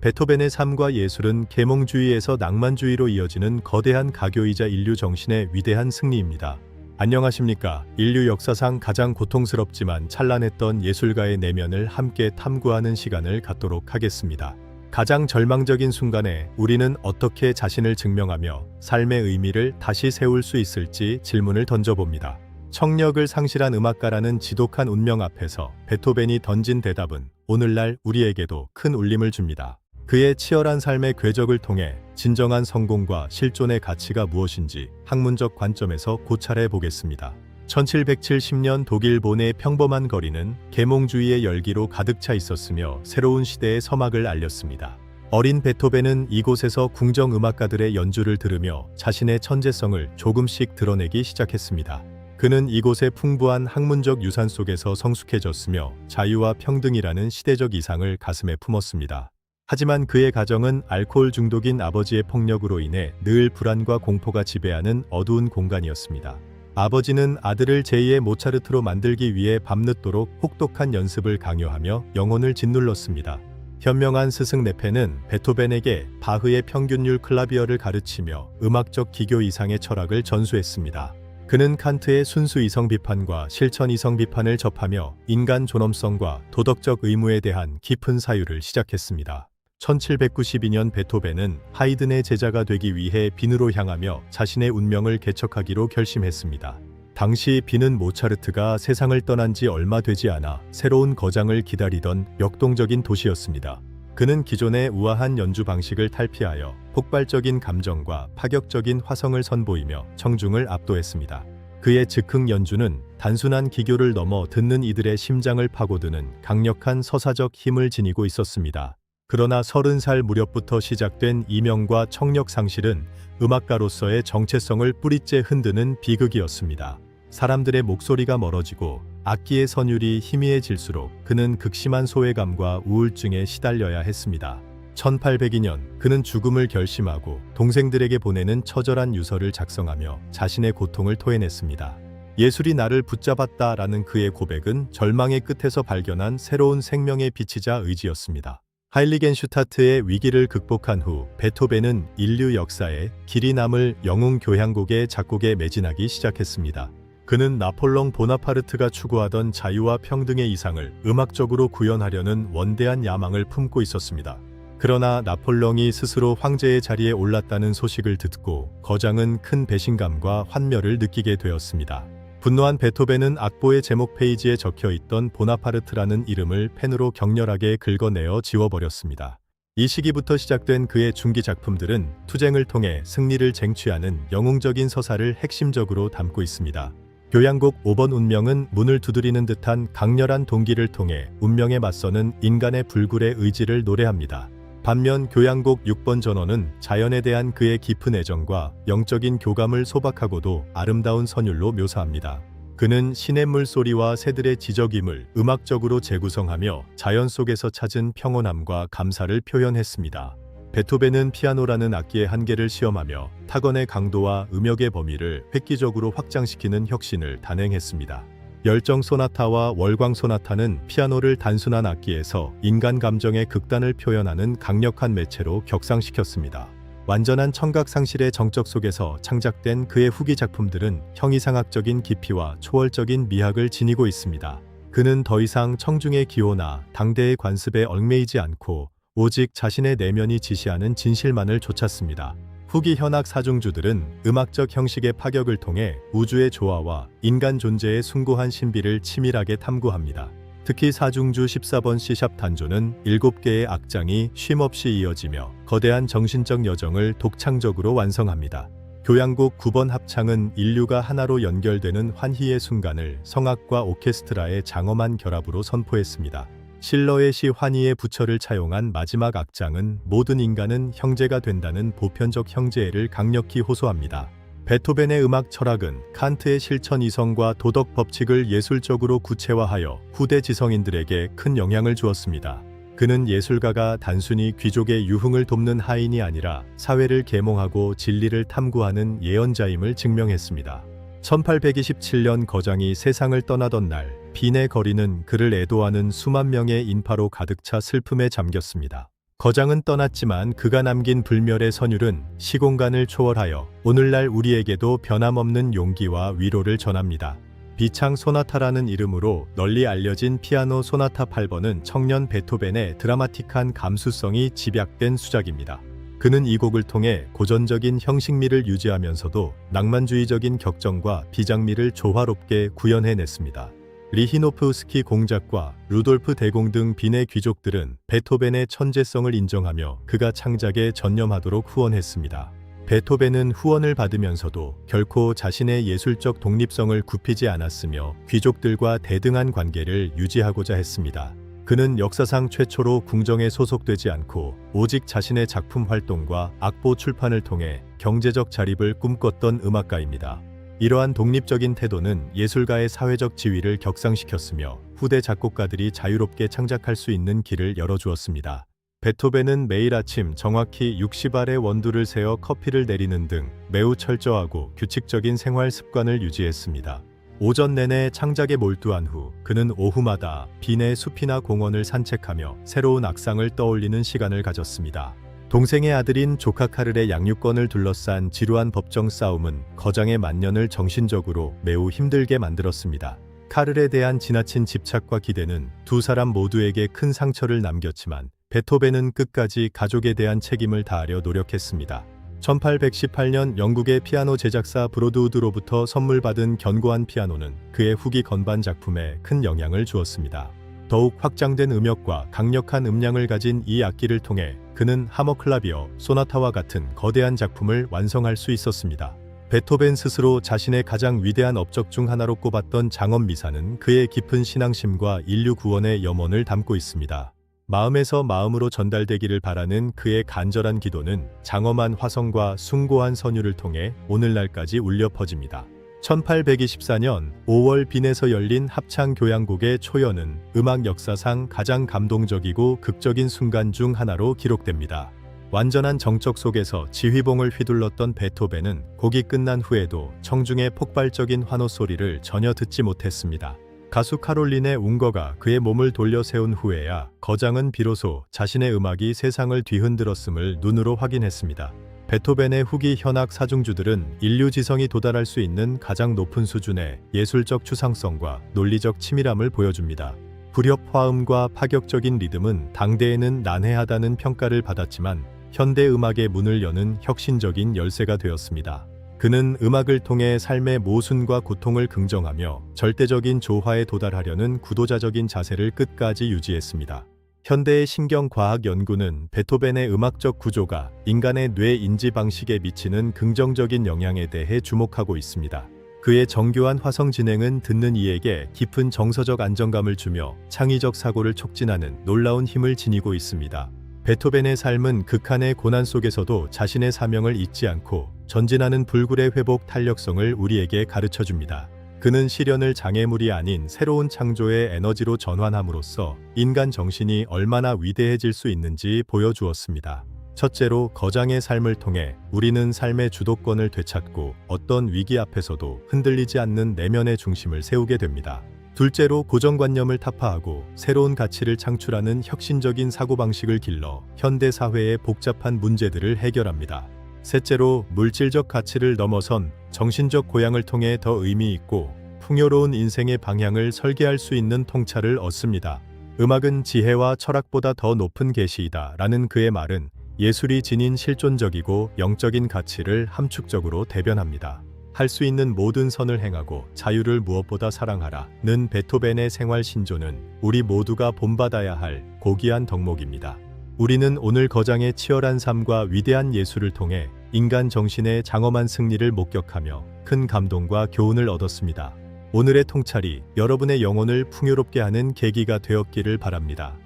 베토벤의 삶과 예술은 계몽주의에서 낭만주의로 이어지는 거대한 가교이자 인류 정신의 위대한 승리입니다. 안녕하십니까. 인류 역사상 가장 고통스럽지만 찬란했던 예술가의 내면을 함께 탐구하는 시간을 갖도록 하겠습니다. 가장 절망적인 순간에 우리는 어떻게 자신을 증명하며 삶의 의미를 다시 세울 수 있을지 질문을 던져봅니다. 청력을 상실한 음악가라는 지독한 운명 앞에서 베토벤이 던진 대답은 오늘날 우리에게도 큰 울림을 줍니다. 그의 치열한 삶의 궤적을 통해 진정한 성공과 실존의 가치가 무엇인지 학문적 관점에서 고찰해 보겠습니다. 1770년 독일 본의 평범한 거리는 계몽주의의 열기로 가득 차 있었으며 새로운 시대의 서막을 알렸습니다. 어린 베토벤은 이곳에서 궁정 음악가들의 연주를 들으며 자신의 천재성을 조금씩 드러내기 시작했습니다. 그는 이곳의 풍부한 학문적 유산 속에서 성숙해졌으며 자유와 평등이라는 시대적 이상을 가슴에 품었습니다. 하지만 그의 가정은 알코올 중독인 아버지의 폭력으로 인해 늘 불안과 공포가 지배하는 어두운 공간이었습니다. 아버지는 아들을 제2의 모차르트로 만들기 위해 밤늦도록 혹독한 연습을 강요하며 영혼을 짓눌렀습니다. 현명한 스승 네페는 베토벤에게 바흐의 평균율 클라비어를 가르치며 음악적 기교 이상의 철학을 전수했습니다. 그는 칸트의 순수 이성 비판과 실천 이성 비판을 접하며 인간 존엄성과 도덕적 의무에 대한 깊은 사유를 시작했습니다. 1792년 베토벤은 하이든의 제자가 되기 위해 빈으로 향하며 자신의 운명을 개척하기로 결심했습니다. 당시 빈은 모차르트가 세상을 떠난 지 얼마 되지 않아 새로운 거장을 기다리던 역동적인 도시였습니다. 그는 기존의 우아한 연주 방식을 탈피하여 폭발적인 감정과 파격적인 화성을 선보이며 청중을 압도했습니다. 그의 즉흥 연주는 단순한 기교를 넘어 듣는 이들의 심장을 파고드는 강력한 서사적 힘을 지니고 있었습니다. 그러나 30살 무렵부터 시작된 이명과 청력 상실은 음악가로서의 정체성을 뿌리째 흔드는 비극이었습니다. 사람들의 목소리가 멀어지고 악기의 선율이 희미해질수록 그는 극심한 소외감과 우울증에 시달려야 했습니다. 1802년 그는 죽음을 결심하고 동생들에게 보내는 처절한 유서를 작성하며 자신의 고통을 토해냈습니다. 예술이 나를 붙잡았다라는 그의 고백은 절망의 끝에서 발견한 새로운 생명의 빛이자 의지였습니다. 하일리겐슈타트의 위기를 극복한 후 베토벤은 인류 역사에 길이 남을 영웅 교향곡의 작곡에 매진하기 시작했습니다. 그는 나폴레옹 보나파르트가 추구하던 자유와 평등의 이상을 음악적으로 구현하려는 원대한 야망을 품고 있었습니다. 그러나 나폴레옹이 스스로 황제의 자리에 올랐다는 소식을 듣고 거장은 큰 배신감과 환멸을 느끼게 되었습니다. 분노한 베토벤은 악보의 제목 페이지에 적혀있던 보나파르트라는 이름을 펜으로 격렬하게 긁어내어 지워버렸습니다. 이 시기부터 시작된 그의 중기 작품들은 투쟁을 통해 승리를 쟁취하는 영웅적인 서사를 핵심적으로 담고 있습니다. 교향곡 5번 운명은 문을 두드리는 듯한 강렬한 동기를 통해 운명에 맞서는 인간의 불굴의 의지를 노래합니다. 반면 교향곡 6번 전원은 자연에 대한 그의 깊은 애정과 영적인 교감을 소박하고도 아름다운 선율로 묘사합니다. 그는 신의 물소리와 새들의 지저귀물 음악적으로 재구성하며 자연 속에서 찾은 평온함과 감사를 표현했습니다. 베토벤은 피아노라는 악기의 한계를 시험하며 타건의 강도와 음역의 범위를 획기적으로 확장시키는 혁신을 단행했습니다. 열정 소나타와 월광 소나타는 피아노를 단순한 악기에서 인간 감정의 극단을 표현하는 강력한 매체로 격상시켰습니다. 완전한 청각 상실의 정적 속에서 창작된 그의 후기 작품들은 형이상학적인 깊이와 초월적인 미학을 지니고 있습니다. 그는 더 이상 청중의 기호나 당대의 관습에 얽매이지 않고 오직 자신의 내면이 지시하는 진실만을 좇았습니다. 후기 현악 사중주들은 음악적 형식의 파격을 통해 우주의 조화와 인간 존재의 숭고한 신비를 치밀하게 탐구합니다. 특히 사중주 14번 C샵 단조는 7개의 악장이 쉼없이 이어지며 거대한 정신적 여정을 독창적으로 완성합니다. 교향곡 9번 합창은 인류가 하나로 연결되는 환희의 순간을 성악과 오케스트라의 장엄한 결합으로 선포했습니다. 실러의 시 환희의 부처를 차용한 마지막 악장은 모든 인간은 형제가 된다는 보편적 형제애를 강력히 호소합니다. 베토벤의 음악 철학은 칸트의 실천 이성과 도덕 법칙을 예술적으로 구체화하여 후대 지성인들에게 큰 영향을 주었습니다. 그는 예술가가 단순히 귀족의 유흥을 돕는 하인이 아니라 사회를 계몽하고 진리를 탐구하는 예언자임을 증명했습니다. 1827년 거장이 세상을 떠나던 날 빈의 거리는 그를 애도하는 수만 명의 인파로 가득 차 슬픔에 잠겼습니다. 거장은 떠났지만 그가 남긴 불멸의 선율은 시공간을 초월하여 오늘날 우리에게도 변함없는 용기와 위로를 전합니다. 비창 소나타라는 이름으로 널리 알려진 피아노 소나타 8번은 청년 베토벤의 드라마틱한 감수성이 집약된 수작입니다. 그는 이 곡을 통해 고전적인 형식미를 유지하면서도 낭만주의적인 격정과 비장미를 조화롭게 구현해냈습니다. 리히노프스키 공작과 루돌프 대공 등 빈의 귀족들은 베토벤의 천재성을 인정하며 그가 창작에 전념하도록 후원했습니다. 베토벤은 후원을 받으면서도 결코 자신의 예술적 독립성을 굽히지 않았으며 귀족들과 대등한 관계를 유지하고자 했습니다. 그는 역사상 최초로 궁정에 소속되지 않고 오직 자신의 작품 활동과 악보 출판을 통해 경제적 자립을 꿈꿨던 음악가입니다. 이러한 독립적인 태도는 예술가의 사회적 지위를 격상시켰으며 후대 작곡가들이 자유롭게 창작할 수 있는 길을 열어주었습니다. 베토벤은 매일 아침 정확히 60알의 원두를 세어 커피를 내리는 등 매우 철저하고 규칙적인 생활 습관을 유지했습니다. 오전 내내 창작에 몰두한 후 그는 오후마다 빈의 숲이나 공원을 산책하며 새로운 악상을 떠올리는 시간을 가졌습니다. 동생의 아들인 조카 카를의 양육권을 둘러싼 지루한 법정 싸움은 거장의 만년을 정신적으로 매우 힘들게 만들었습니다. 카를에 대한 지나친 집착과 기대는 두 사람 모두에게 큰 상처를 남겼지만 베토벤은 끝까지 가족에 대한 책임을 다하려 노력했습니다. 1818년 영국의 피아노 제작사 브로드우드로부터 선물 받은 견고한 피아노는 그의 후기 건반 작품에 큰 영향을 주었습니다. 더욱 확장된 음역과 강력한 음량을 가진 이 악기를 통해 그는 하머클라비어, 소나타와 같은 거대한 작품을 완성할 수 있었습니다. 베토벤 스스로 자신의 가장 위대한 업적 중 하나로 꼽았던 장엄미사는 그의 깊은 신앙심과 인류 구원의 염원을 담고 있습니다. 마음에서 마음으로 전달되기를 바라는 그의 간절한 기도는 장엄한 화성과 숭고한 선율을 통해 오늘날까지 울려 퍼집니다. 1824년 5월 빈에서 열린 합창 교향곡의 초연은 음악 역사상 가장 감동적이고 극적인 순간 중 하나로 기록됩니다. 완전한 정적 속에서 지휘봉을 휘둘렀던 베토벤은 곡이 끝난 후에도 청중의 폭발적인 환호 소리를 전혀 듣지 못했습니다. 가수 카롤린의 웅거가 그의 몸을 돌려 세운 후에야 거장은 비로소 자신의 음악이 세상을 뒤흔들었음을 눈으로 확인했습니다. 베토벤의 후기 현악 사중주들은 인류 지성이 도달할 수 있는 가장 높은 수준의 예술적 추상성과 논리적 치밀함을 보여줍니다. 불협 화음과 파격적인 리듬은 당대에는 난해하다는 평가를 받았지만 현대 음악의 문을 여는 혁신적인 열쇠가 되었습니다. 그는 음악을 통해 삶의 모순과 고통을 긍정하며 절대적인 조화에 도달하려는 구도자적인 자세를 끝까지 유지했습니다. 현대의 신경과학 연구는 베토벤의 음악적 구조가 인간의 뇌 인지 방식에 미치는 긍정적인 영향에 대해 주목하고 있습니다. 그의 정교한 화성 진행은 듣는 이에게 깊은 정서적 안정감을 주며 창의적 사고를 촉진하는 놀라운 힘을 지니고 있습니다. 베토벤의 삶은 극한의 고난 속에서도 자신의 사명을 잊지 않고 전진하는 불굴의 회복 탄력성을 우리에게 가르쳐줍니다. 그는 시련을 장애물이 아닌 새로운 창조의 에너지로 전환함으로써 인간 정신이 얼마나 위대해질 수 있는지 보여주었습니다. 첫째로 거장의 삶을 통해 우리는 삶의 주도권을 되찾고 어떤 위기 앞에서도 흔들리지 않는 내면의 중심을 세우게 됩니다. 둘째로 고정관념을 타파하고 새로운 가치를 창출하는 혁신적인 사고방식을 길러 현대 사회의 복잡한 문제들을 해결합니다. 셋째로 물질적 가치를 넘어선 정신적 고향을 통해 더 의미 있고 풍요로운 인생의 방향을 설계할 수 있는 통찰을 얻습니다. 음악은 지혜와 철학보다 더 높은 계시이다 라는 그의 말은 예술이 지닌 실존적이고 영적인 가치를 함축적으로 대변합니다. 할 수 있는 모든 선을 행하고 자유를 무엇보다 사랑하라는 베토벤의 생활 신조는 우리 모두가 본받아야 할 고귀한 덕목입니다. 우리는 오늘 거장의 치열한 삶과 위대한 예술을 통해 인간 정신의 장엄한 승리를 목격하며 큰 감동과 교훈을 얻었습니다. 오늘의 통찰이 여러분의 영혼을 풍요롭게 하는 계기가 되었기를 바랍니다.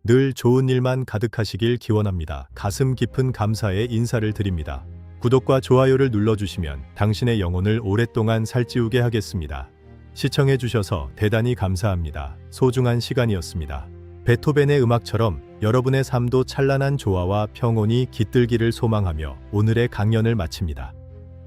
늘 좋은 일만 가득하시길 기원합니다. 가슴 깊은 감사의 인사를 드립니다. 구독과 좋아요를 눌러주시면 당신의 영혼을 오랫동안 살찌우게 하겠습니다. 시청해주셔서 대단히 감사합니다. 소중한 시간이었습니다. 베토벤의 음악처럼 여러분의 삶도 찬란한 조화와 평온이 깃들기를 소망하며 오늘의 강연을 마칩니다.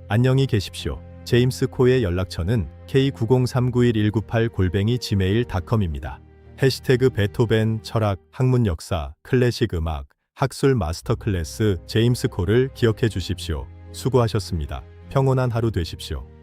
안녕히 계십시오. 제임스 코의 연락처는 k90391198@gmail.com입니다. 해시태그 베토벤, 철학, 학문 역사, 클래식 음악, 학술 마스터 클래스 제임스 콜을 기억해 주십시오. 수고하셨습니다. 평온한 하루 되십시오.